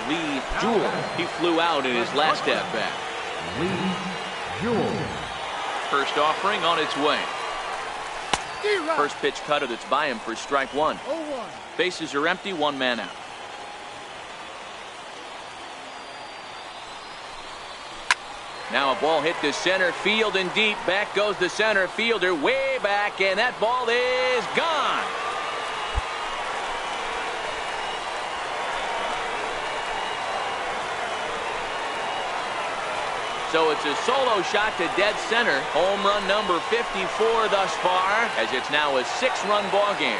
Lee Jewell. He flew out in his last at-bat. Lee Jewell. First offering on its way. First pitch cutter that's by him for strike one. Bases are empty, one man out. Now a ball hit to center field and deep. Back goes the center fielder way back, and that ball is gone. So it's a solo shot to dead center. Home run number 54 thus far, as it's now a 6-run ball game.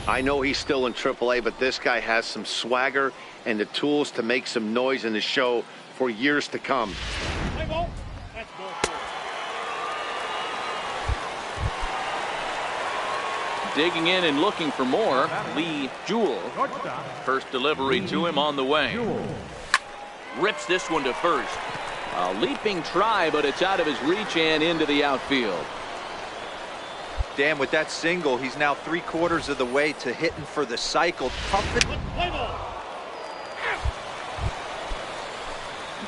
I know he's still in AAA, but this guy has some swagger and the tools to make some noise in the show for years to come. Digging in and looking for more, Lee Jewell. First delivery to him on the way. Rips this one to first. A leaping try, but it's out of his reach and into the outfield. Dan, with that single, he's now 3/4 of the way to hitting for the cycle.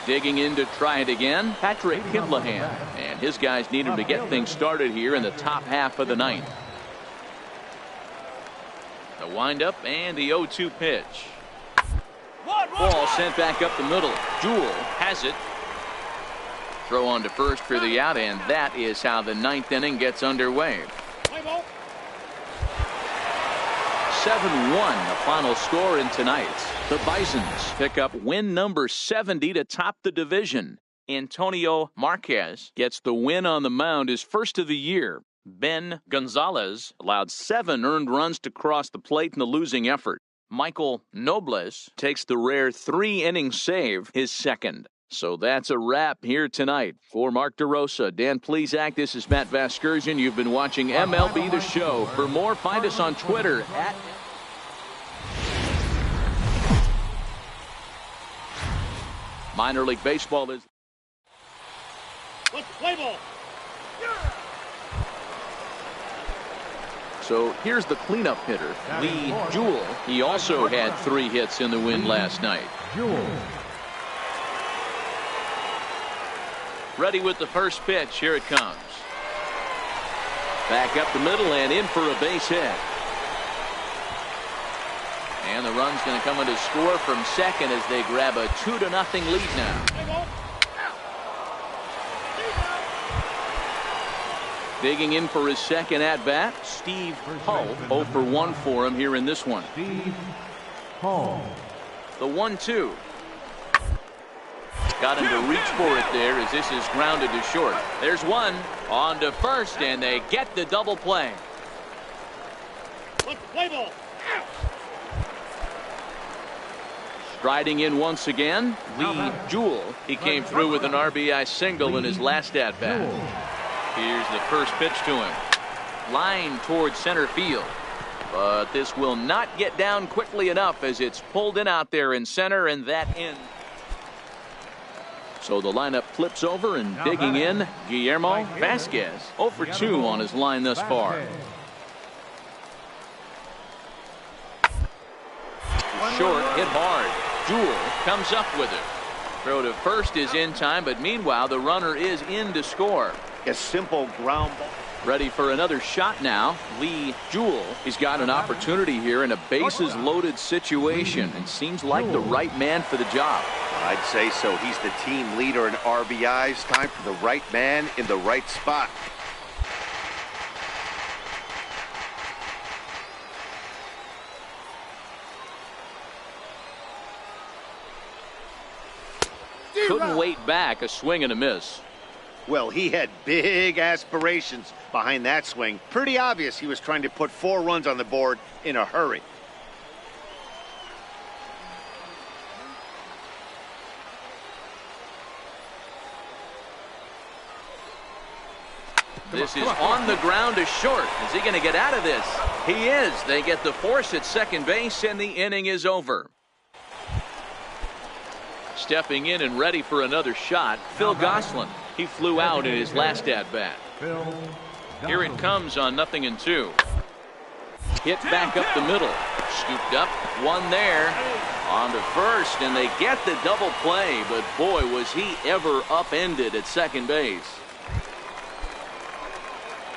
Digging in to try it again, Patrick Kidlahan. And his guys need him to get things started here in the top half of the ninth. The windup and the 0-2 pitch. Ball sent back up the middle. Jewell has it. Throw on to first for the out, and that is how the ninth inning gets underway. 7-1 the final score in tonight's. The Bisons pick up win number 70 to top the division. Antonio Marquez gets the win on the mound, his first of the year. Ben Gonzalez allowed 7 earned runs to cross the plate in the losing effort. Michael Nobles takes the rare 3-inning save, his second. So that's a wrap here tonight. For Mark DeRosa, Dan Plesac, this is Matt Vasgersian. You've been watching MLB The Show. For more, find us on Twitter at Minor League Baseball is. Let's play ball. So here's the cleanup hitter, Lee Jewell. He also had 3 hits in the win last night. Ready with the first pitch. Here it comes. Back up the middle and in for a base hit. And the run's going to come in to score from second as they grab a 2-0 lead now. Digging in for his second at-bat, Steve Hull. 0 for 1 for him here in this one. Steve Hull. The 1-2. Got him to reach for it there as this is grounded to short. There's one on to first, and they get the double play. Let's play ball. Striding in once again, Lee Jewell. He came through with an RBI single in his last at-bat. Here's the first pitch to him. Line towards center field. But this will not get down quickly enough as it's pulled in out there in center, and that in. So the lineup flips over, and digging in, Guillermo Vasquez. 0 for 2 on his line thus far. Short, hit hard. Jewell comes up with it. Throw to first is in time, but meanwhile the runner is in to score. A simple ground ball. Ready for another shot now. Lee Jewell. He's got an opportunity here in a bases loaded situation and seems like the right man for the job. I'd say so. He's the team leader in RBIs. Time for the right man in the right spot. Couldn't wait back. A swing and a miss. Well, he had big aspirations behind that swing. Pretty obvious he was trying to put 4 runs on the board in a hurry. This is on the ground to short. Is he going to get out of this? He is. They get the force at second base, and the inning is over. Stepping in and ready for another shot, Phil Gosselin. He flew out in his last at-bat. Phil Here it comes on 0-2. Hit back up the middle. Scooped up. One there. On to first, and they get the double play, but boy, was he ever upended at second base.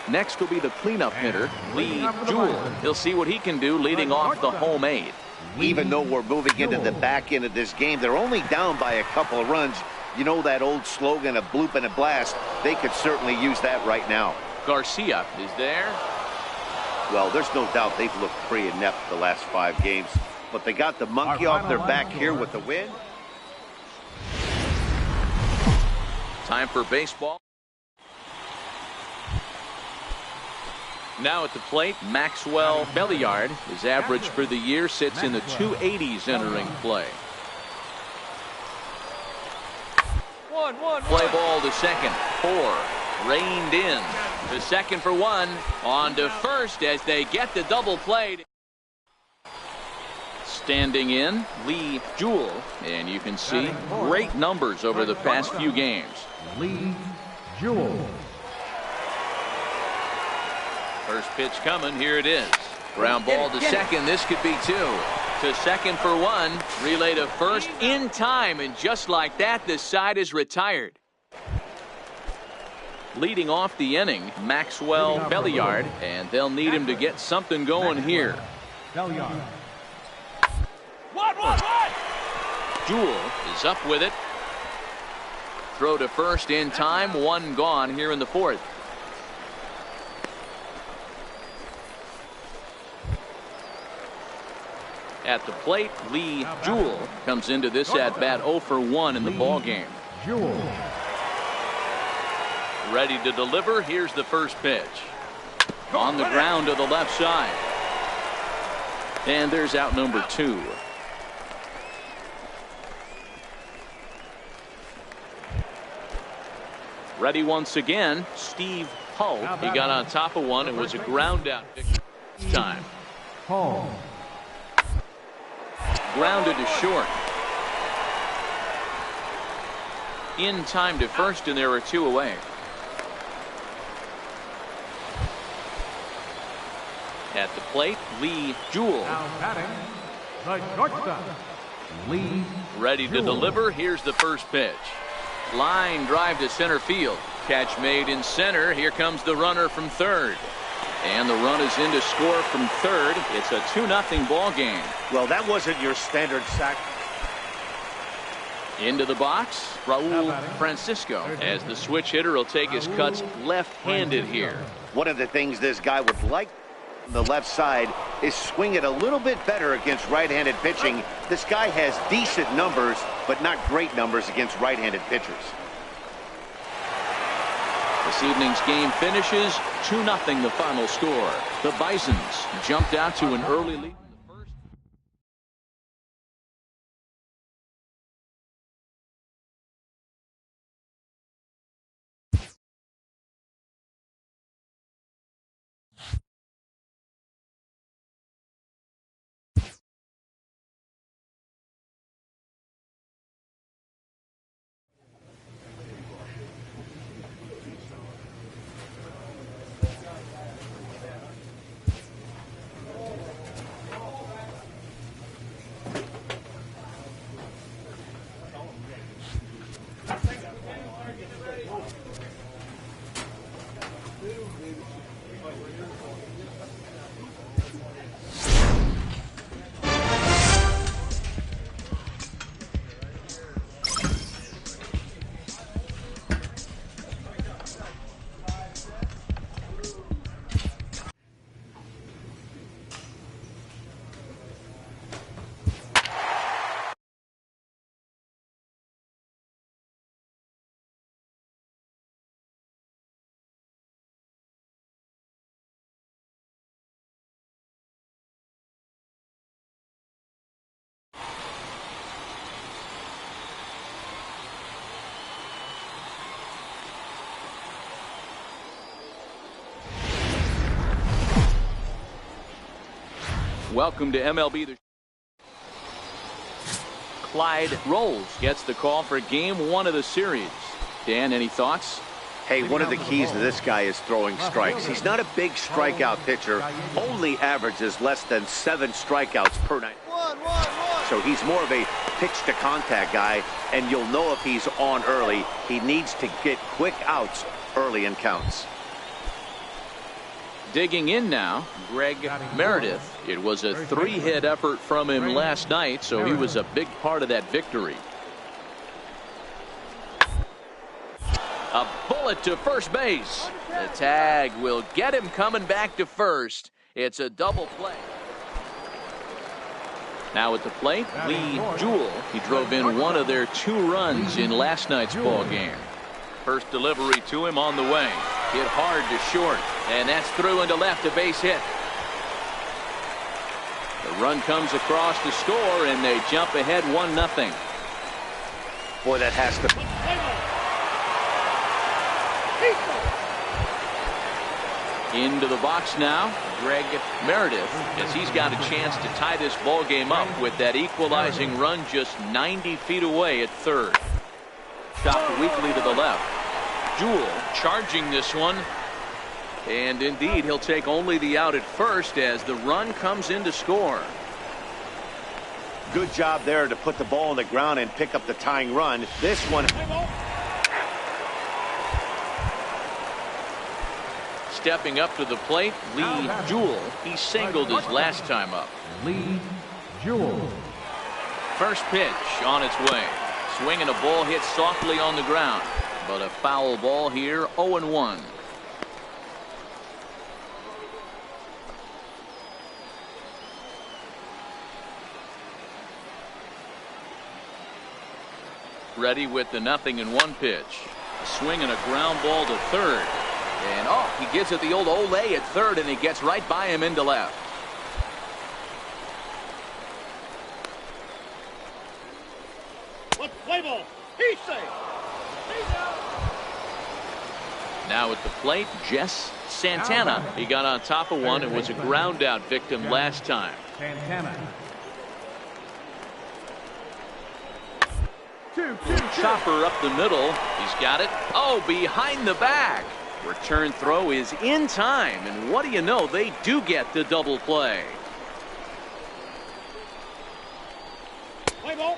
Next will be the cleanup hitter, Lee Jewell. He'll see what he can do leading off the home 8. Even though we're moving into the back end of this game, they're only down by a couple of runs. You know that old slogan, a bloop and a blast? They could certainly use that right now. Garcia is there. Well, there's no doubt they've looked pretty inept the last 5 games. But they got the monkey off their back here with the win. Time for baseball. Now at the plate, Maxwell Belliard. His average for the year sits in the 280s entering play. Play ball to second. 4. Reined in. To second for 1. On to first as they get the double play. Standing in, Lee Jewell. And you can see great numbers over the past few games. Lee Jewell. First pitch coming. Here it is. Ground ball to second. This could be 2. To second for 1. Relay to first in time. And just like that, the side is retired. Leading off the inning, Maxwell Belliard. And they'll need him to get something going here. Belliard. Jewell is up with it. Throw to first in time. 1 gone here in the 4th. At the plate, Lee Jewell comes into this at bat 0 for 1 in the ball game. Jewell. Ready to deliver. Here's the first pitch. On the ground to the left side. And there's out number 2. Ready once again, Steve Hull. He got on top of one. It was a ground out this time. Hull. Grounded to short. In time to first, and there are 2 away. At the plate, Lee Jewell. Now batting, the shortstop, Lee Ready to Jewell. deliver. Here's the first pitch. Line drive to center field. Catch made in center. Here comes the runner from third. And the run is in to score from third. It's a 2-0 ball game. Well, that wasn't your standard sack. Into the box, Raul Francisco, as the switch hitter will take his cuts left-handed here. One of the things this guy would like on the left side is swing it a little bit better against right-handed pitching. This guy has decent numbers, but not great numbers against right-handed pitchers. This evening's game finishes 2-0 the final score. The Bisons jumped out to an early lead. Welcome to MLB. Clyde Rolls gets the call for game 1 of the series. Dan, any thoughts? Hey, one of the keys to this guy is throwing strikes. He's not a big strikeout pitcher, only averages less than 7 strikeouts per night. So he's more of a pitch-to-contact guy, and you'll know if he's on early. He needs to get quick outs early in counts. Digging in now, Greg Meredith. It was a 3-hit effort from him last night, so he was a big part of that victory. A bullet to first base. The tag will get him coming back to first. It's a double play. Now at the plate, Lee Jewell. He drove in one of their 2 runs in last night's ball game. First delivery to him on the way. Hit hard to short, and that's through into left, a base hit. The run comes across to score, and they jump ahead 1-0. Boy, that has to... Into the box now, Greg Meredith, as he's got a chance to tie this ball game up with that equalizing run just 90 feet away at third. Shot weakly to the left. Jewell charging this one. And indeed, he'll take only the out at first as the run comes in to score. Good job there to put the ball on the ground and pick up the tying run. This one... Stepping up to the plate, Lee Jewell. He singled his last time up. Lee Jewell. First pitch on its way. Swinging a ball hit softly on the ground. But a foul ball here, 0-1. Ready with the 0-1 pitch. A swing and a ground ball to third. And he gives it the old Olay at third, and he gets right by him into left. Let's play ball. He's safe. Now at the plate, Jess Santana. He got on top of one and was a ground out victim last time. Santana. Chopper up the middle. He's got it. Oh, behind the back. Return throw is in time, and what do you know? They do get the double play. Play ball.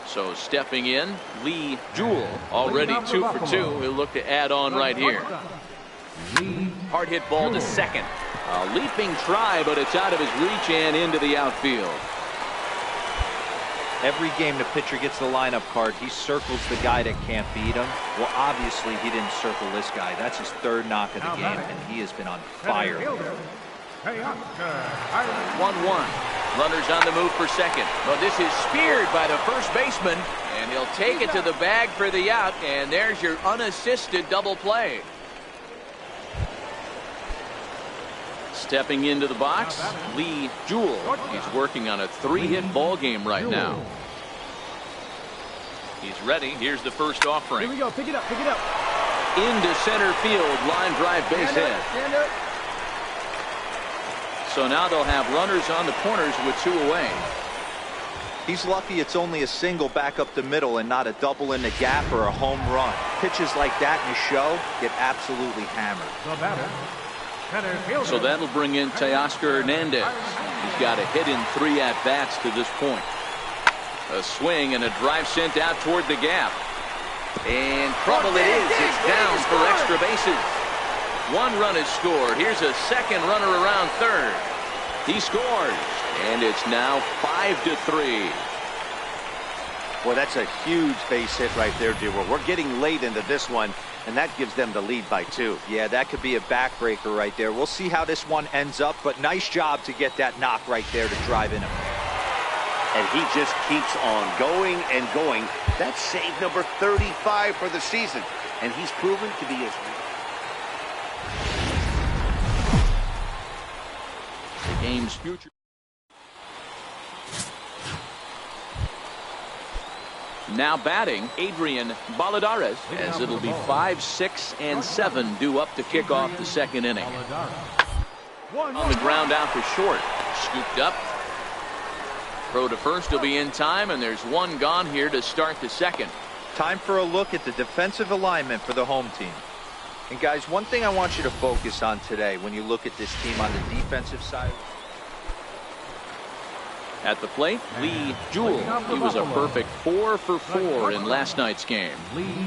So stepping in, Lee Jewell, already 2 for 2. He'll look to add on right here. Hard hit ball to second. A leaping try, but it's out of his reach and into the outfield. Every game the pitcher gets the lineup card, he circles the guy that can't beat him. Well, obviously he didn't circle this guy. That's his 3rd knock of the game, and he has been on fire. 1-1. Runners on the move for second. But this is speared by the first baseman, and he'll take it to the bag for the out, and there's your unassisted double play. Stepping into the box, Lee Jewell. He's working on a 3-hit ball game right now. He's ready. Here's the first offering. Here we go. Pick it up. Pick it up. Into center field. Line drive base hit. Stand up. So now they'll have runners on the corners with 2 away. He's lucky it's only a single back up the middle and not a double in the gap or a home run. Pitches like that in the show get absolutely hammered. The batter. Center fielder. So that'll bring in Teoscar Hernandez. He's got a hit in 3 at-bats to this point. A swing and a drive sent out toward the gap. And trouble it is. It's down for extra bases. 1 run is scored. Here's a second runner around third. He scores. And it's now 5-3. Boy, that's a huge base hit right there, Dewar. We're getting late into this one, and that gives them the lead by 2. Yeah, that could be a backbreaker right there. We'll see how this one ends up, but nice job to get that knock right there to drive in him. And he just keeps on going and going. That's save number 35 for the season, and he's proven to be as... The game's future. Now batting, Adrian Valladares, as it'll be 5, 6, and 7 due up to kick off the second inning. On the ground out to short. Scooped up. Throw to first will be in time, and there's 1 gone here to start the second. Time for a look at the defensive alignment for the home team. And guys, one thing I want you to focus on today when you look at this team on the defensive side. At the plate, Lee Jewell. He was a perfect 4 for 4 in last night's game. Lee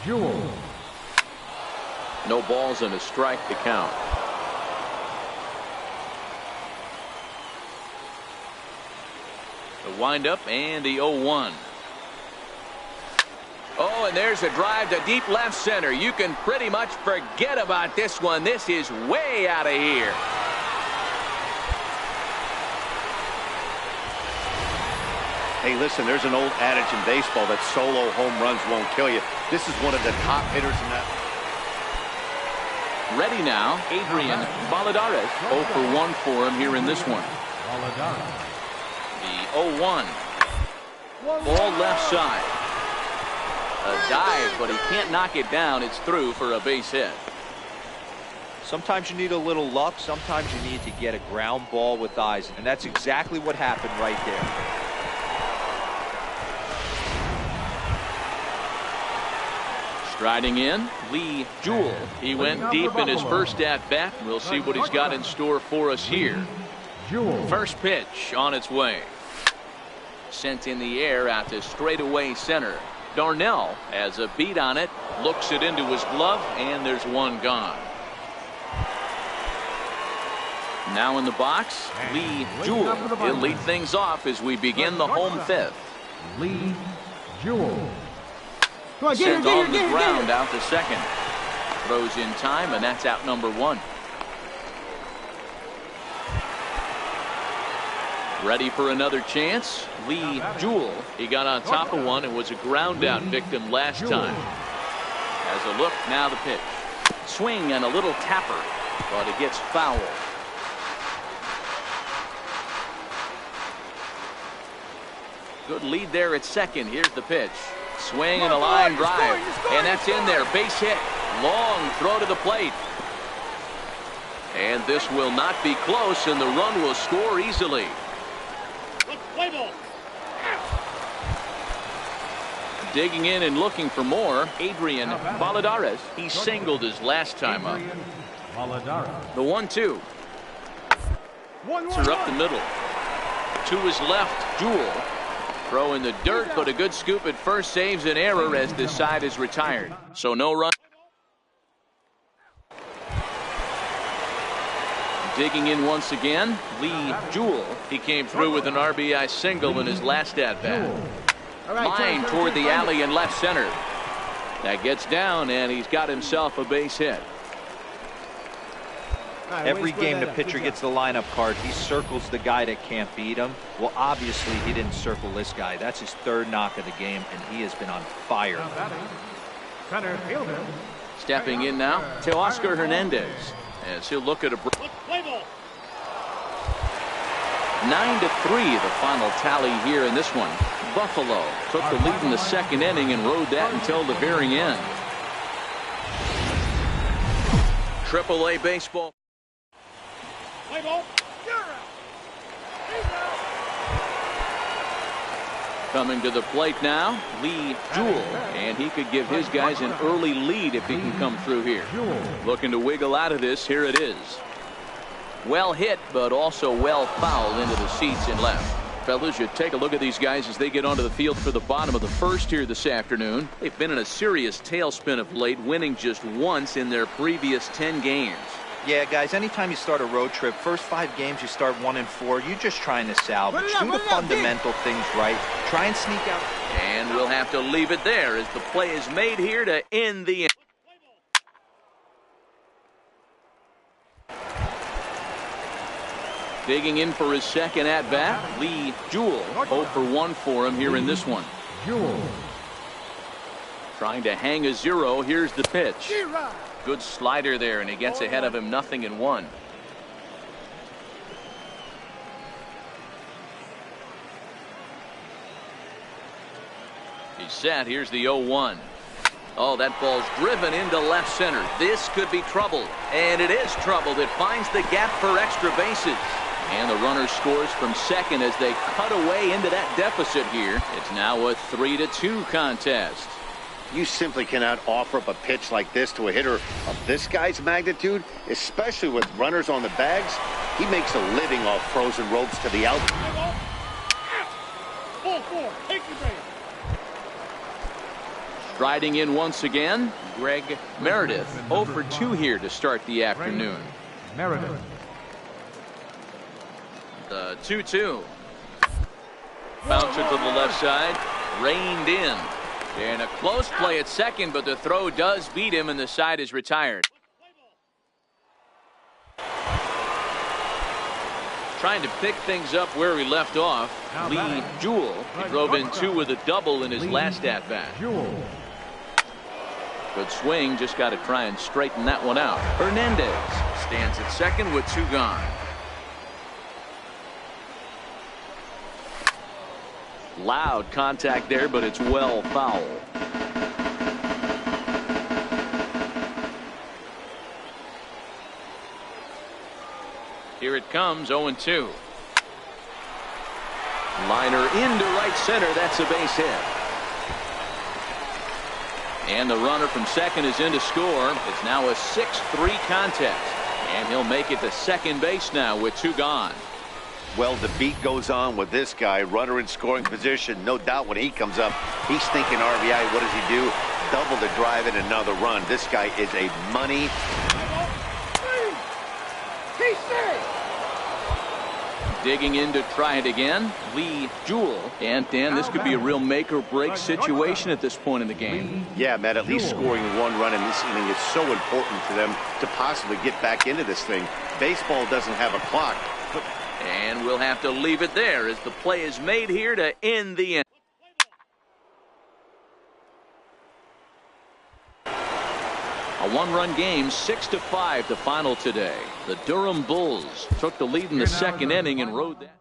Jewell. No balls and a strike to count. The windup and the 0-1. Oh, and there's a drive to deep left center. You can pretty much forget about this one. This is way out of here. Hey, listen, there's an old adage in baseball that solo home runs won't kill you. This is one of the top hitters in that. Ready now, Adrian Valladares. 0 for 1 for him here in this one. The 0-1. Ball left side. A dive, but he can't knock it down. It's through for a base hit. Sometimes you need a little luck. Sometimes you need to get a ground ball with eyes. And that's exactly what happened right there. Striding in, Lee Jewell. He went deep in his first at-bat. We'll see what he's got in store for us here. First pitch on its way. Sent in the air out to straightaway center. Darnell has a beat on it, looks it into his glove, and there's one gone. Now in the box, Lee Jewell. He'll lead things off as we begin the home fifth. Lee Jewell. Sent on the ground out to second. Throws in time, and that's out number 1. Ready for another chance. Lee Jewell. He got on top of one and was a ground out victim last time. Has a look, now the pitch. Swing and a little tapper, but it gets foul. Good lead there at second. Here's the pitch. Swing and a line drive. And that's in there. Base hit. Long throw to the plate. And this will not be close, and the run will score easily. Play ball. Digging in and looking for more, Adrian Valladares. He singled his last time up. The 1-2. Are up the middle. To his left, Jewell. Throw in the dirt, but a good scoop at first saves an error as this side is retired. So no run. Digging in once again, Lee Jewell. He came through with an RBI single in his last at-bat. Line toward the alley in left center. That gets down, and he's got himself a base hit. Every game the pitcher gets the lineup card, he circles the guy that can't beat him. Well, obviously, he didn't circle this guy. That's his third knock of the game, and he has been on fire. Stepping in now, Teoscar Hernandez, as he'll look at a 9-3 the final tally here in this one. Buffalo took the lead in the second inning and rode that until the very end. AAA baseball. Play ball. Coming to the plate now, Lee Jewell, and he could give his guys an early lead if he can come through here. Looking to wiggle out of this. Here it is. Well hit, but also well fouled into the seats in left. Fellas, you take a look at these guys as they get onto the field for the bottom of the first here this afternoon. They've been in a serious tailspin of late, winning just once in their previous 10 games. Yeah, guys, anytime you start a road trip, first 5 games you start 1-4, you're just trying to salvage. Do the fundamental things right. Try and sneak out. And we'll have to leave it there as the play is made here to end the inning. Digging in for his second at-bat, Lee Jewell. 0 for 1 for him here in this one. Trying to hang a 0. Here's the pitch. Good slider there, and he gets ahead of him 0-1. He's set. Here's the 0-1. Oh, that ball's driven into left center. This could be trouble, and it is trouble. It finds the gap for extra bases. And the runner scores from second as they cut away into that deficit here. It's now a 3-2 contest. You simply cannot offer up a pitch like this to a hitter of this guy's magnitude, especially with runners on the bags. He makes a living off frozen ropes to the out. Ball four. Take your base. Striding in once again, Greg Meredith. 0 for 2 here to start the afternoon. Meredith. The 2-2. Bouncer to the left side. Reined in. And a close play at second, but the throw does beat him, and the side is retired. Trying to pick things up where he left off. Lee Jewell. He drove in 2 with a double in his last at-bat. Jewell. Good swing, just got to try and straighten that one out. Hernandez stands at second with 2 gone. Loud contact there, but it's well foul. Here it comes, 0-2. Liner into right center. That's a base hit. And the runner from second is in to score. It's now a 6-3 contest. And he'll make it to second base now with 2 gone. Well, the beat goes on with this guy, runner in scoring position. No doubt when he comes up, he's thinking RBI. What does he do? Double the drive and another run. This guy is a money. Digging in to try it again, Lee Jewell. And Dan, this could be a real make or break situation at this point in the game. Yeah, Matt, at least scoring 1 run in this inning is so important for them to possibly get back into this thing. Baseball doesn't have a clock. And we'll have to leave it there as the play is made here to end the inning. A 1-run game, 6-5 the final today. The Durham Bulls took the lead in the second inning and rode that.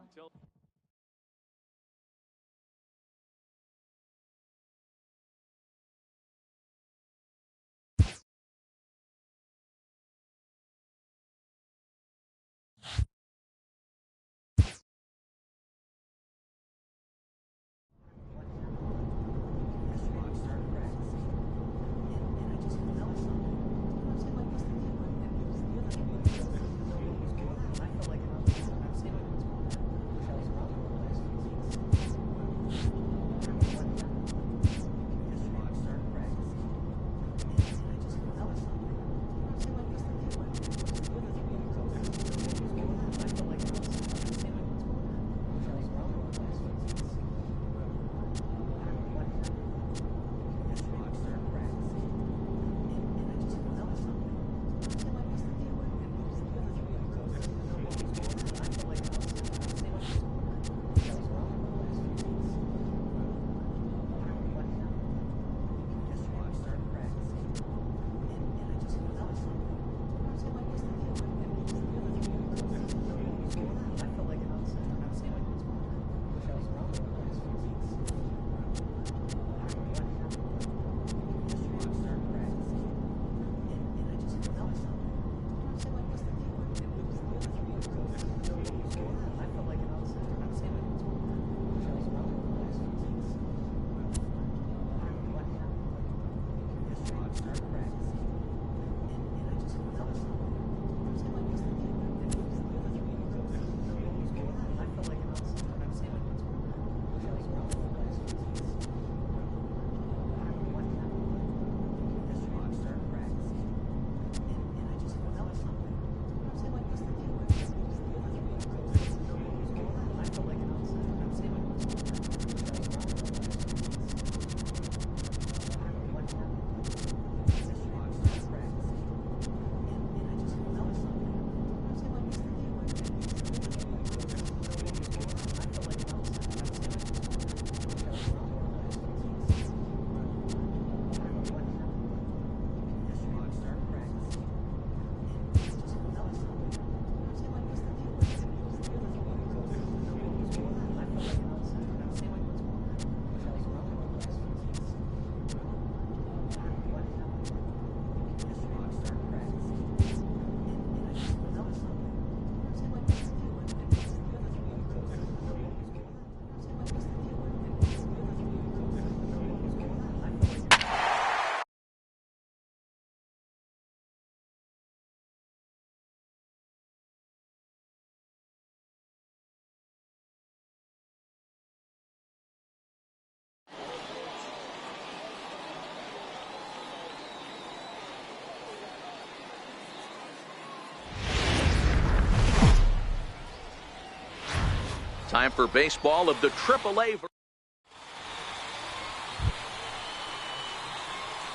Time for baseball of the AAA.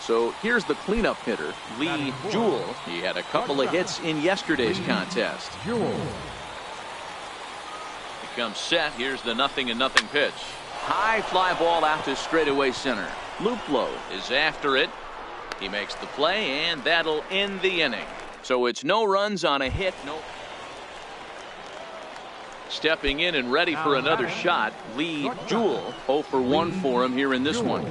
So here's the cleanup hitter, Lee Jewell. He had a couple of hits in yesterday's contest. Jewell. Becomes set. Here's the 0-0 pitch. High fly ball out to straightaway center. Luplow is after it. He makes the play, and that'll end the inning. So it's no runs on a hit. No. Stepping in and ready for another shot, Lee Jewell. 0 for 1 for him here in this one.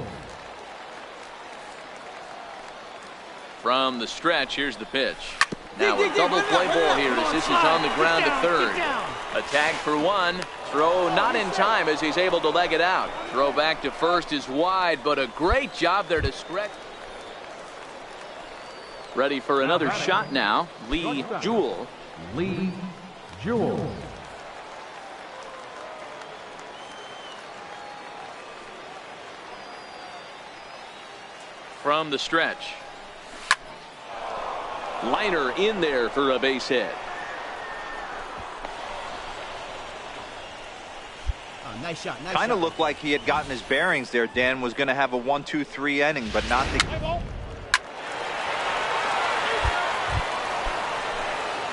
From the stretch, here's the pitch. Now a double play ball here as this is on the ground to third. A tag for one. Throw not in time as he's able to leg it out. Throw back to first is wide, but a great job there to stretch. Ready for another shot now, Lee Jewell. Lee Jewell. From the stretch. Liner in there for a base hit. Nice shot. Kind of looked like he had gotten his bearings there. Dan was going to have a 1-2-3 inning, but not the.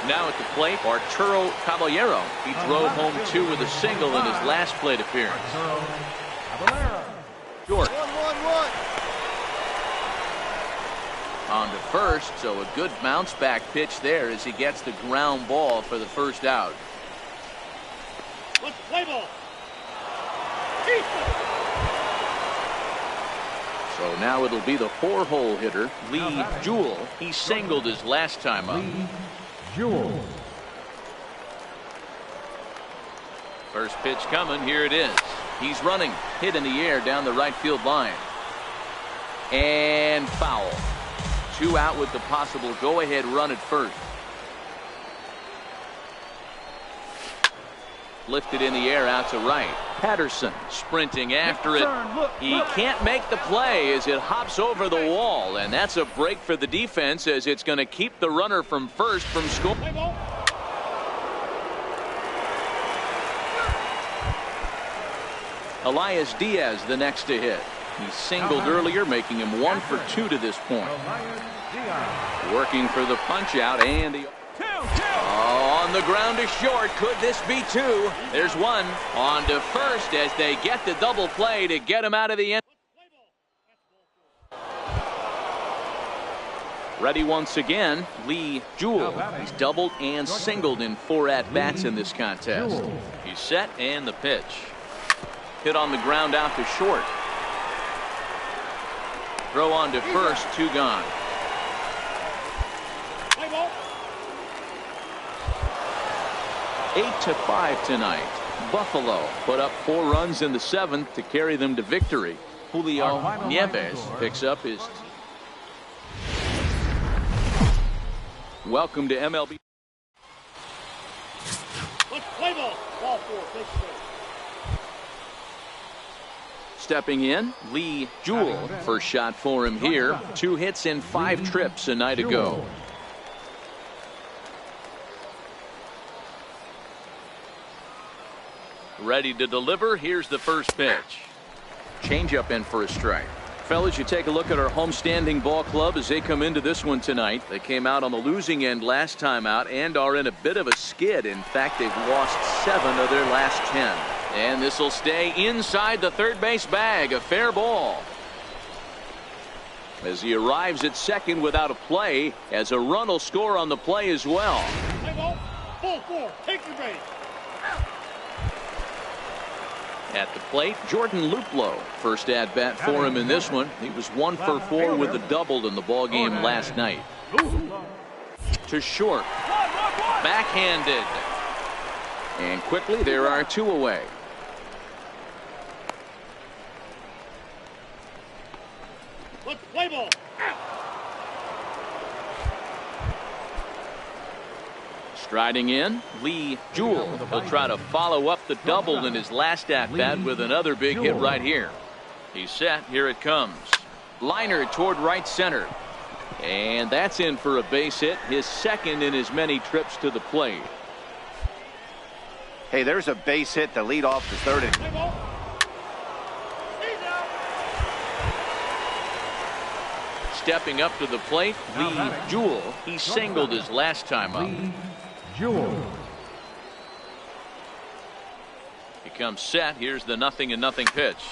Now at the plate, Arturo Caballero. He drove home 2 with a single in his last plate appearance. Short. 1-1-1. On to first, so a good bounce back pitch there as he gets the ground ball for the first out. Let's play ball. So now it'll be the 4-hole hitter, Lee Jewell. He singled his last time up. Lee Jewell. First pitch coming, here it is. He's running, hit in the air down the right field line. And foul. 2 out with the possible go-ahead run at first. Lifted in the air out to right. Patterson sprinting after it. He can't make the play as it hops over the wall, and that's a break for the defense as it's going to keep the runner from first from scoring. Elias Diaz the next to hit. He singled earlier, making him 1 for 2 to this point. Working for the punch out, and the on the ground to short. Could this be 2? There's 1. On to first as they get the double play to get him out of the end. Ready once again, Lee Jewell. He's doubled and singled in 4 at-bats in this contest. He's set, and the pitch. Hit on the ground out to short. Throw on to first, 2 gone. 8-5 tonight. Buffalo put up 4 runs in the 7th to carry them to victory. Julio Nieves picks up his. Welcome to MLB. Let's play ball. Ball 4. Take straight. Stepping in, Lee Jewell. First shot for him here. 2 hits in 5 trips a night ago. Ready to deliver. Here's the first pitch. Changeup in for a strike. Fellas, you take a look at our homestanding ball club as they come into this one tonight. They came out on the losing end last time out and are in a bit of a skid. In fact, they've lost 7 of their last 10. And this will stay inside the third base bag. A fair ball. As he arrives at second without a play, as a run will score on the play as well. Play ball. Ball 4. Take your base. At the plate, Jordan Luplow. First at bat for him in this one. He was 1 for 4 with a double in the ball game last night. To short. Backhanded. And quickly there are 2 away. Let's play ball. Striding in, Lee Jewell. He'll try to follow up the double in his last at-bat with another big hit right here. He's set. Here it comes. Liner toward right center. And that's in for a base hit, his second in as many trips to the plate. Hey, there's a base hit to lead off the third inning. Stepping up to the plate, Lee Jewell. He singled his last time up. Lee Jewell. He comes set. Here's the 0-0 pitch.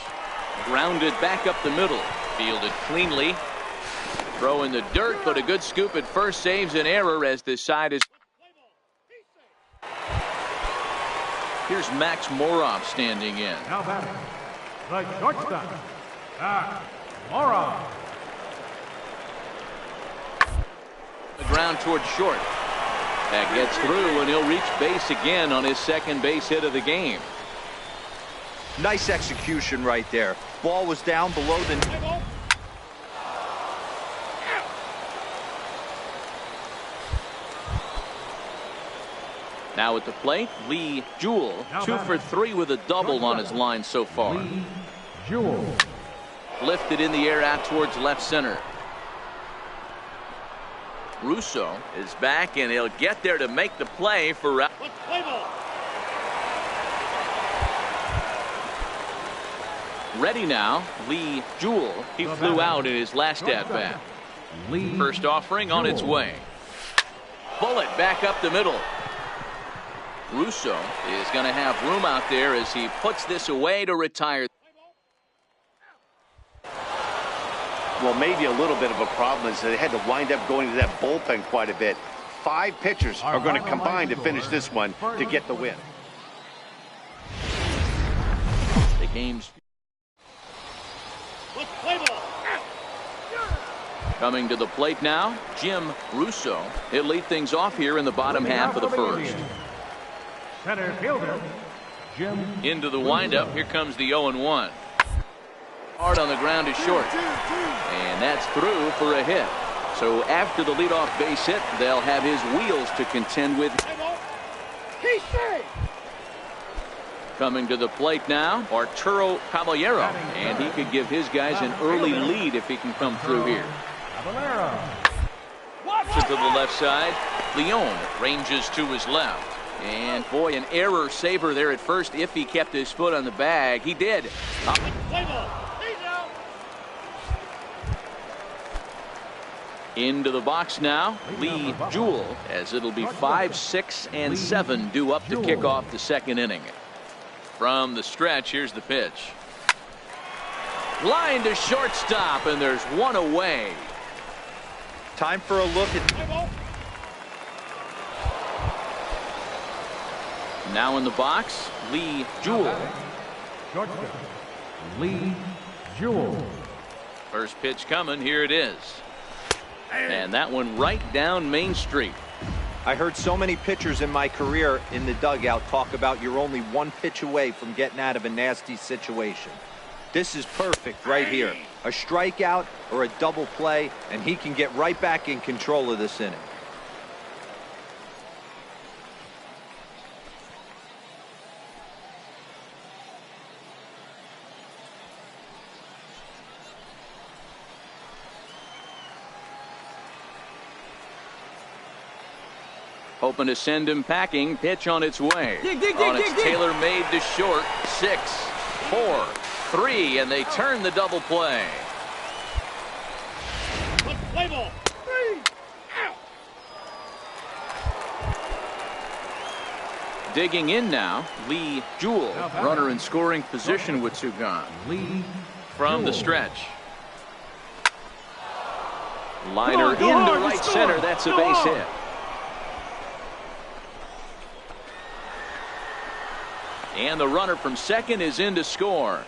Grounded back up the middle. Fielded cleanly. Throw in the dirt, but a good scoop at first saves an error as this side is. Here's Max Moroff standing in. Now batting, the shortstop, Max Moroff. The ground towards short. That gets through, and he'll reach base again on his second base hit of the game. Nice execution right there. Ball was down below the. Now at the plate, Lee Jewell, 2 for 3 with a double on his line so far. Lee Jewell. Lifted in the air out towards left center. Russo is back, and he'll get there to make the play for. Ready now, Lee Jewell. He flew out in his last at-bat. First offering on its way. Bullet back up the middle. Russo is going to have room out there as he puts this away to retire. Well, maybe a little bit of a problem is they had to wind up going to that bullpen quite a bit. 5 pitchers are going to combine to finish this one to get the win. The game's coming to the plate now, Jim Russo. He'll lead things off here in the bottom half of the first. Center fielder, Jim. Into the windup. Here comes the 0-1. Hard on the ground is short. And that's through for a hit. So after the leadoff base hit, they'll have his wheels to contend with. Coming to the plate now, Arturo Caballero. And he could give his guys an early lead if he can come through here. To the left side, Leone ranges to his left. And boy, an error saver there at first if he kept his foot on the bag. He did. Into the box now, Lee Jewell, as it'll be 5, 6, and 7 due up to kick off the second inning. From the stretch, here's the pitch. Line to shortstop, and there's one away. Time for a look at. Now in the box, Lee Jewell. Shortstop, Lee Jewell. First pitch coming. Here it is. And that one right down Main Street. I heard so many pitchers in my career in the dugout talk about you're only 1 pitch away from getting out of a nasty situation. This is perfect right here. A strikeout or a double play, and he can get right back in control of this inning. Hoping to send him packing. Pitch on its way. On its tailor-made to short. 6, 4, 3, and they turn the double play. Digging in now, Lee Jewell. Runner in scoring position with 2 gone. Lee From the stretch. Liner into right center. That's a base hit. And the runner from second is in to score.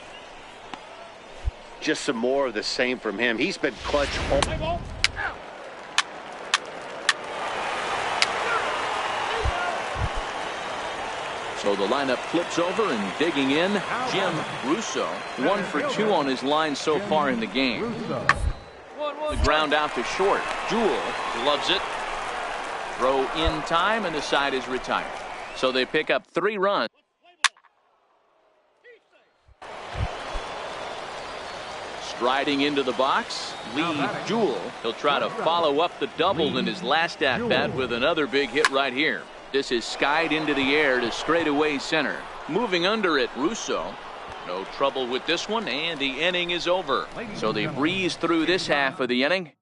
Just some more of the same from him. He's been clutch. So the lineup flips over, and digging in, Jim Russo. 1 for 2 on his line so far in the game. The ground out to short. Jewell loves it. Throw in time, and the side is retired. So they pick up 3 runs. Striding into the box, Lee Jewell. He'll try to follow up the double in his last at-bat with another big hit right here. This is skied into the air to straightaway center. Moving under it, Russo. No trouble with this one, and the inning is over. So they breeze through this half of the inning.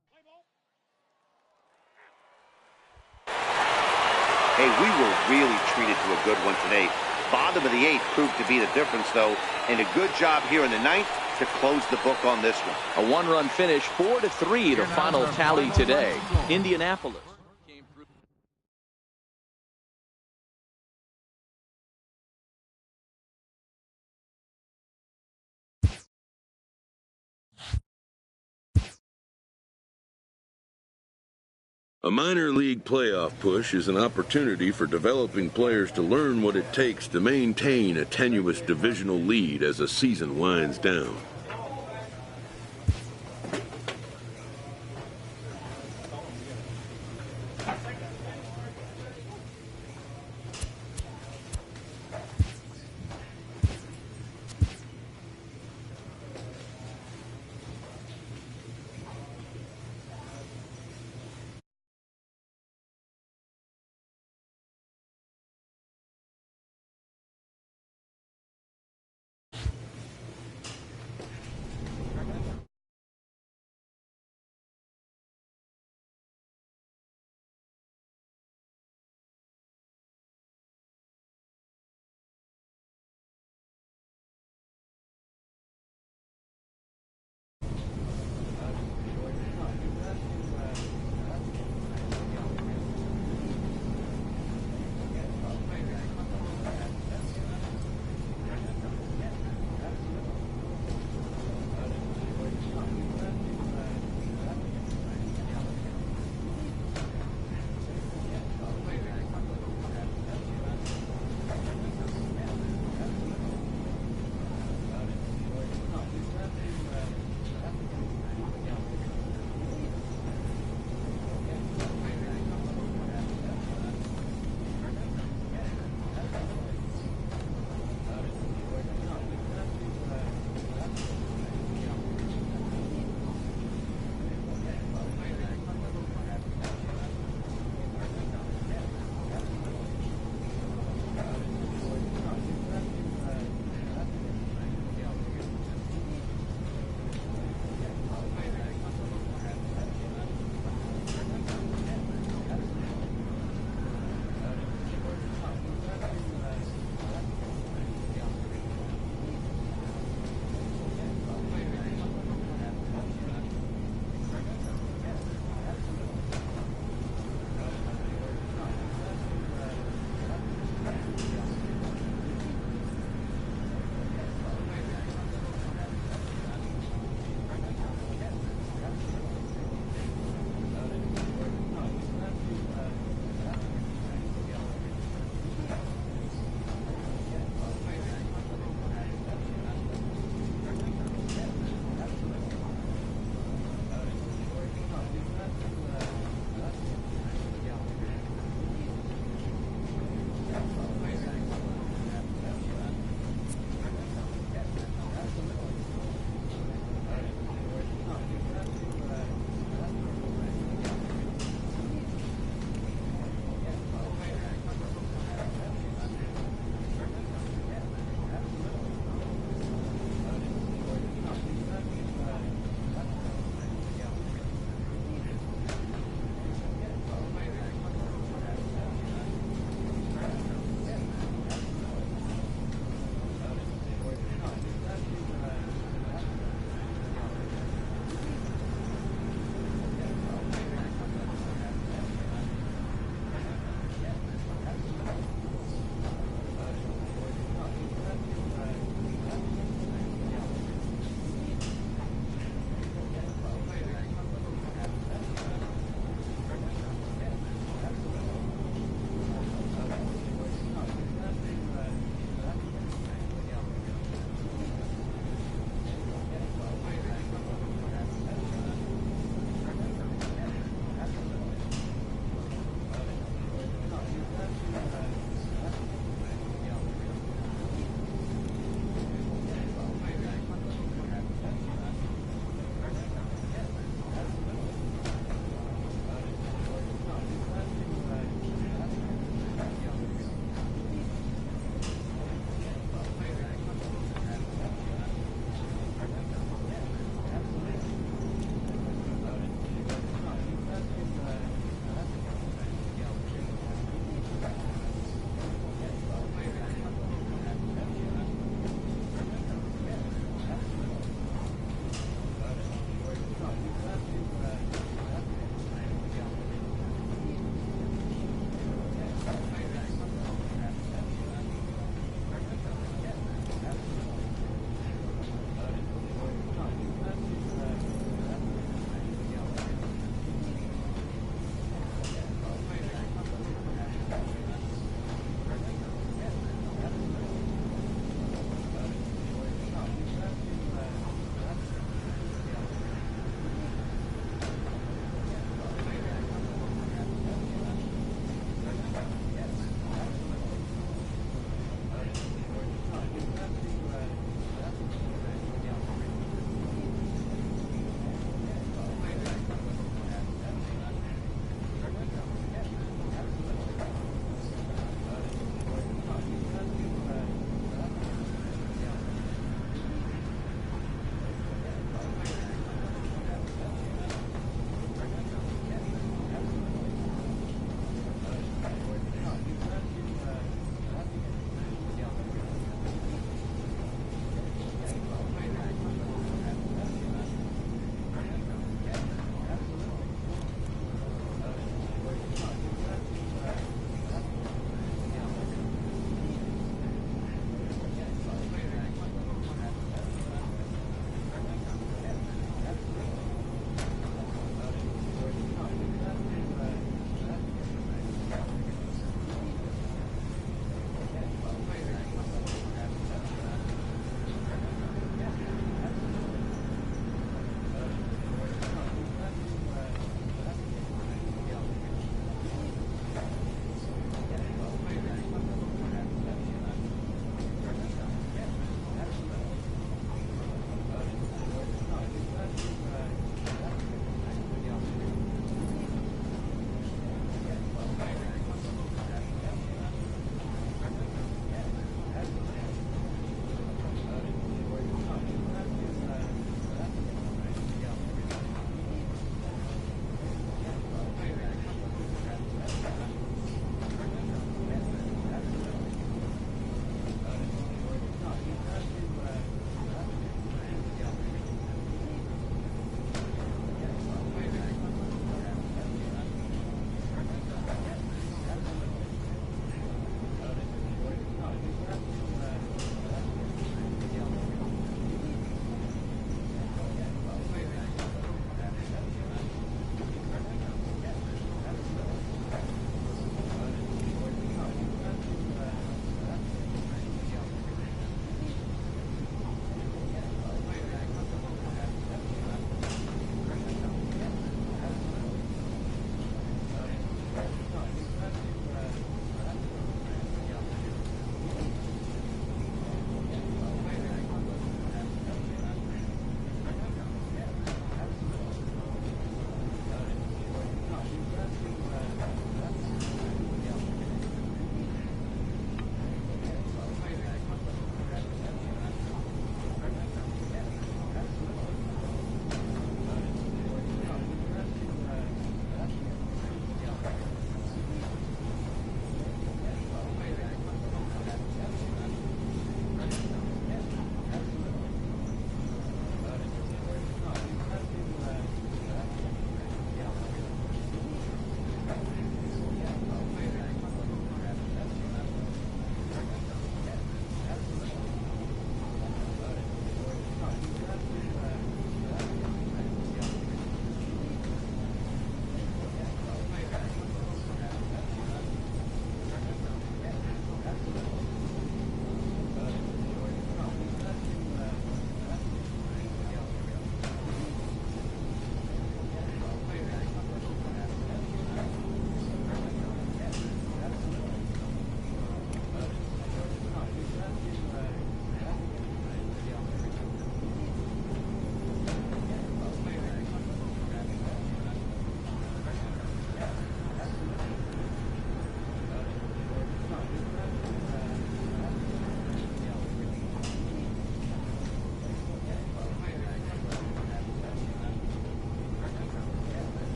Hey, we were really treated to a good one today. Bottom of the 8th proved to be the difference, though, and a good job here in the 9th to close the book on this one. A one-run finish, 4-3, the final tally today. Indianapolis. A minor league playoff push is an opportunity for developing players to learn what it takes to maintain a tenuous divisional lead as a season winds down.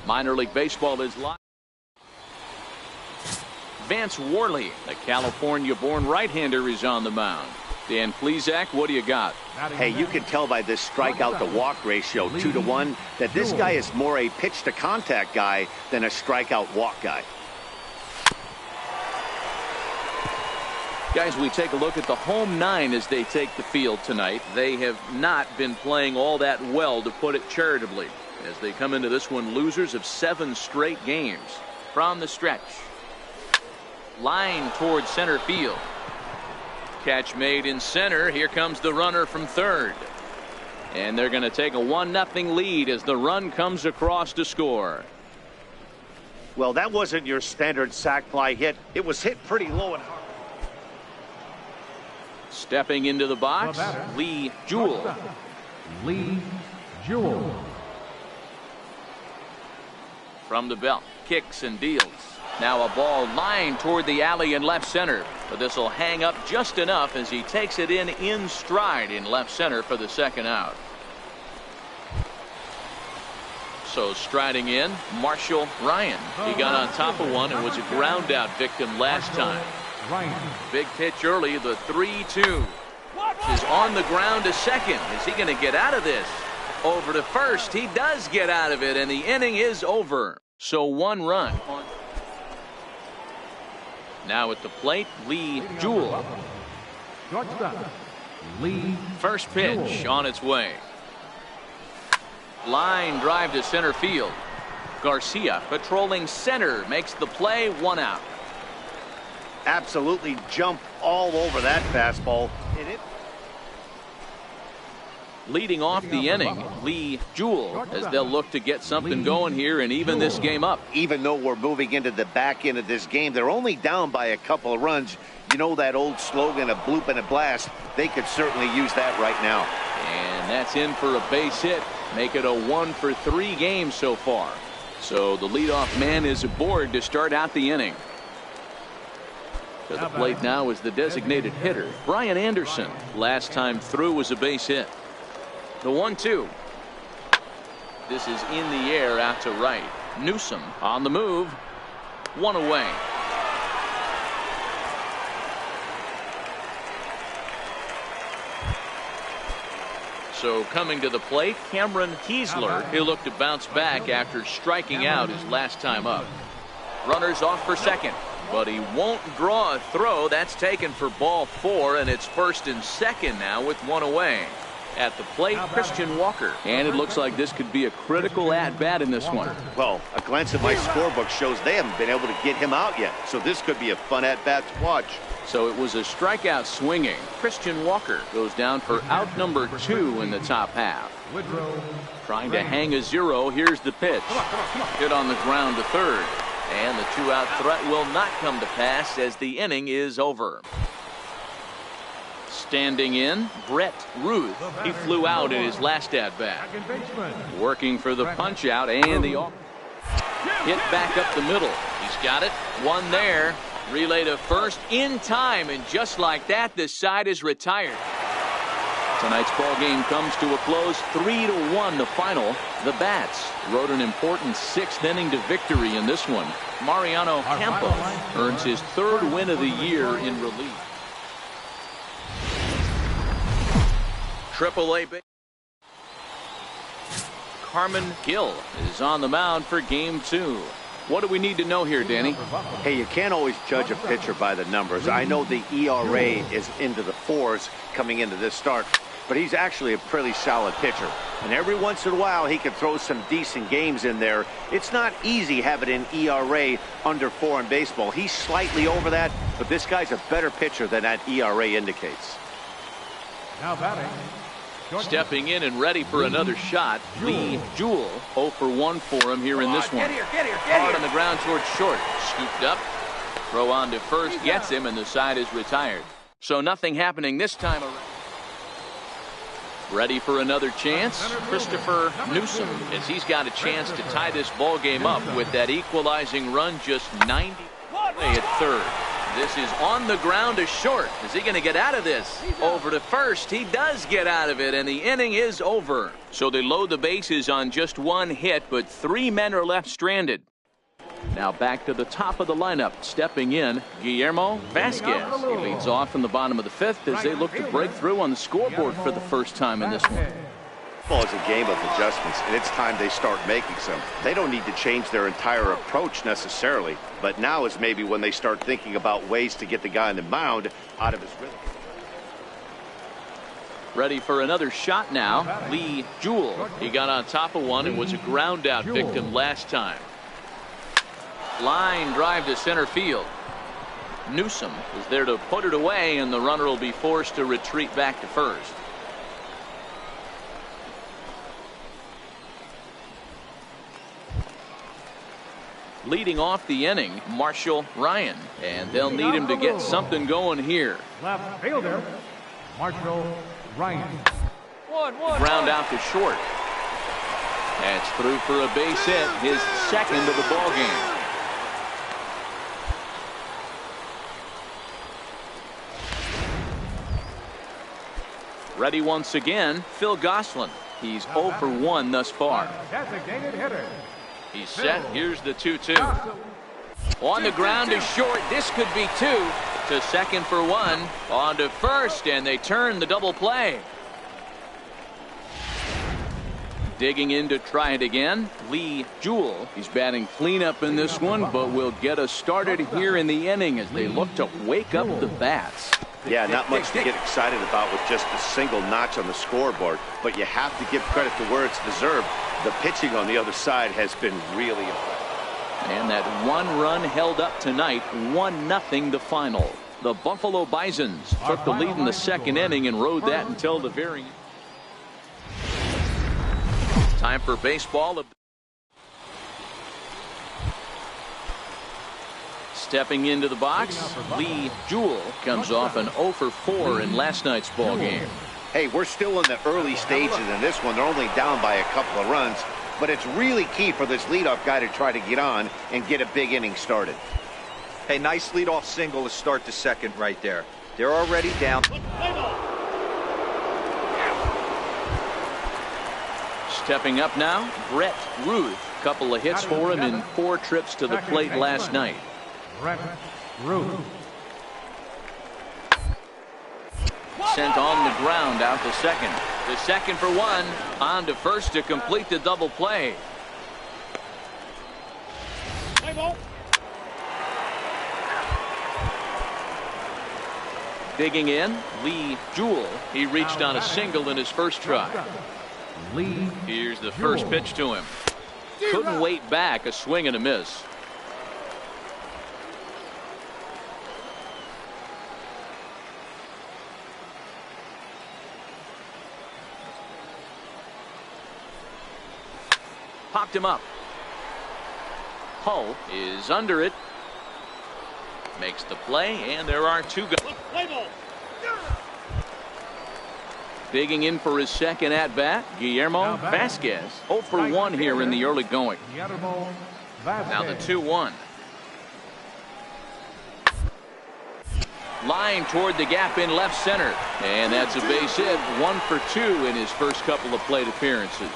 Minor League Baseball is live. Vance Worley, the California-born right-hander, is on the mound. Dan Plesac, what do you got? Hey, you can tell by this strikeout-to-walk ratio, 2-to-1, that this guy is more a pitch-to-contact guy than a strikeout-walk guy. Guys, we take a look at the home nine as they take the field tonight. They have not been playing all that well, to put it charitably, as they come into this one losers of 7 straight games. From the stretch. Line towards center field. Catch made in center. Here comes the runner from third. And they're going to take a 1-0 lead as the run comes across to score. Well, that wasn't your standard sac fly hit. It was hit pretty low and hard. Stepping into the box, Lee Jewell. Lee Jewell. From the belt, kicks and deals. Now a ball lined toward the alley in left center, but this will hang up just enough as he takes it in stride in left center for the second out. So striding in, Marshall Ryan. He got on top of one and was a ground out victim last time. Big pitch early, the 3-2 is on the ground to second. Is he going to get out of this? Over to first. He does get out of it, and the inning is over. So 1 run. Now at the plate, Lee Jewell. First pitch on its way. Line drive to center field. Garcia patrolling center makes the play, 1 out. Absolutely jumped all over that fastball. Leading off the inning, Lee Jewell, as they'll look to get something going here and even this game up. Even though we're moving into the back end of this game, they're only down by a couple of runs. You know that old slogan, a bloop and a blast. They could certainly use that right now. And that's in for a base hit. Make it a 1-for-3 game so far. So the leadoff man is aboard to start out the inning. To the plate now is the designated hitter, Brian Anderson. Last time through was a base hit. The 1-2. This is in the air out to right. Newsom on the move. 1 away. So coming to the plate, Cameron Kiesler. He'll look to bounce back after striking out his last time up. Runners off for second, but he won't draw a throw. That's taken for ball 4, and it's first and second now with 1 away. At the plate, Christian Walker. And it looks like this could be a critical at-bat in this one. Well, a glance at my scorebook shows they haven't been able to get him out yet. So this could be a fun at-bat to watch. So it was a strikeout swinging. Christian Walker goes down for out number 2 in the top half. Trying to hang a 0. Here's the pitch. Hit on the ground to third. And the 2-out threat will not come to pass as the inning is over. Standing in, Brett Ruth. He flew out in his last at-bat. Working for the punch-out and the hit back up the middle. He's got it. 1 there. Relay to first in time, and just like that, this side is retired. Tonight's ball game comes to a close, 3-1 the final. The Bats rode an important 6th inning to victory in this one. Mariano Campos earns his 3rd win of the year in relief. AAA Carmen Gill is on the mound for game 2. What do we need to know here, Danny? Hey, you can't always judge a pitcher by the numbers. I know the ERA is into the 4s coming into this start, but he's actually a pretty solid pitcher. And every once in a while, he can throw some decent games in there. It's not easy having an ERA under 4 in baseball. He's slightly over that, but this guy's a better pitcher than that ERA indicates. Now batting. Stepping in and ready for another shot, Lee Jewell. 0 for 1 for him here in this one. Hard on the ground towards short. Scooped up. Throw on to first. Gets him, and the side is retired. So nothing happening this time around. Ready for another chance, Christopher Newsom, as he's got a chance to tie this ball game up with that equalizing run just 90 away at third. This is on the ground to short. Is he going to get out of this? Over to first. He does get out of it, and the inning is over. So they load the bases on just one hit, but 3 men are left stranded. Now back to the top of the lineup. Stepping in, Guillermo Vasquez. He leads off in the bottom of the 5th as they look to break through on the scoreboard for the first time in this one. Well, it's a game of adjustments, and it's time they start making some. They don't need to change their entire approach necessarily, but now is maybe when they start thinking about ways to get the guy on the mound out of his rhythm. Ready for another shot now. Lee Jewell. He got on top of one and was a ground out victim last time. Line drive to center field. Newsom is there to put it away, and the runner will be forced to retreat back to first. Leading off the inning, Marshall Ryan, and they'll need him to get something going here. Left fielder, Marshall Ryan. Ground out to short. That's through for a base hit, his second of the ball game. Ready once again, Phil Gosselin. He's 0 for 1 thus far. Designated hitter. He's set. Here's the 2-2. On the ground to short. This could be 2. To second for 1. On to first, and they turn the double play. Digging in to try it again, Lee Jewell. He's batting cleanup in this one, but will get us started here in the inning as they look to wake up the bats. Yeah, not much to get excited about with just a single notch on the scoreboard, but you have to give credit to where it's deserved. The pitching on the other side has been really impressive. And that 1 run held up tonight, 1-0 the final. The Buffalo Bisons took the lead in the second inning and rode that until the very end. Time for baseball. Stepping into the box, Lee Jewell comes off an 0 for 4 in last night's ball game. Hey, we're still in the early stages in this one. They're only down by a couple of runs, but it's really key for this leadoff guy to try to get on and get a big inning started. Hey, nice leadoff single to start the second right there. They're already down. Stepping up now, Brett Ruth. Couple of hits for him in 4 trips to the plate last night. Brett Ruth. Sent on the ground out to second. The second for 1. On to first to complete the double play. Digging in, Lee Jewell. He reached on a single in his first try. Here's the first pitch to him. Couldn't wait back, a swing and a miss. Popped him up. Hull is under it. Makes the play, and there are 2 guys. Digging in for his second at-bat, Guillermo Vasquez. 0 for 1 here in the early going. Now the 2-1. Line toward the gap in left center. And that's a base hit. 1 for 2 in his first couple of plate appearances.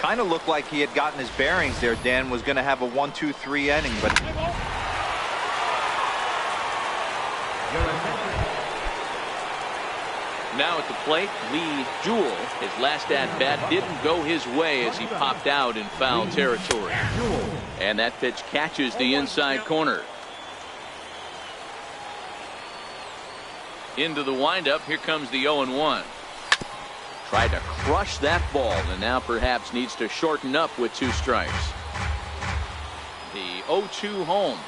Kind of looked like he had gotten his bearings there. Dan was going to have a 1-2-3 inning, but now at the plate, Lee Jewell. His last at-bat didn't go his way as he popped out in foul territory. And that pitch catches the inside corner. Into the windup. Here comes the 0-1. Tried to crush that ball, and now perhaps needs to shorten up with 2 strikes. The 0-2 home.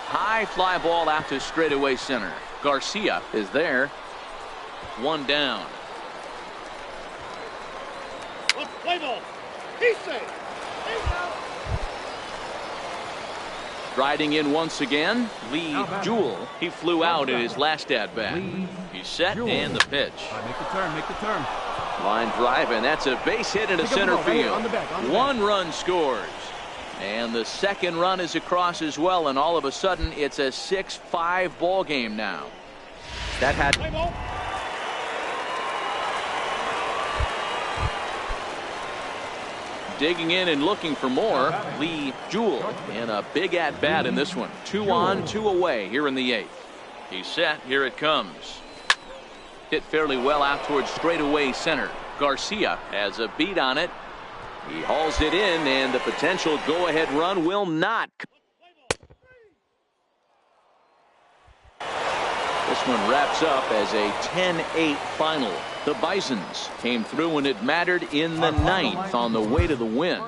High fly ball out to straightaway center. Garcia is there. 1 down. Striding in once again, Lee Jewell. He flew out in his last at-bat. He's set, and the pitch. Make the turn. Line drive, and that's a base hit into center field. 1 run scores. And the second run is across as well, and all of a sudden it's a 6-5 ball game now. That had digging in and looking for more, Lee Jewell in a big at-bat in this one. 2 on, 2 away here in the 8th. He's set. Here it comes. Hit fairly well out towards straightaway center. Garcia has a beat on it. He hauls it in, and the potential go-ahead run will not. This one wraps up as a 10-8 final. The Bisons came through when it mattered in the 9th on the way to the win.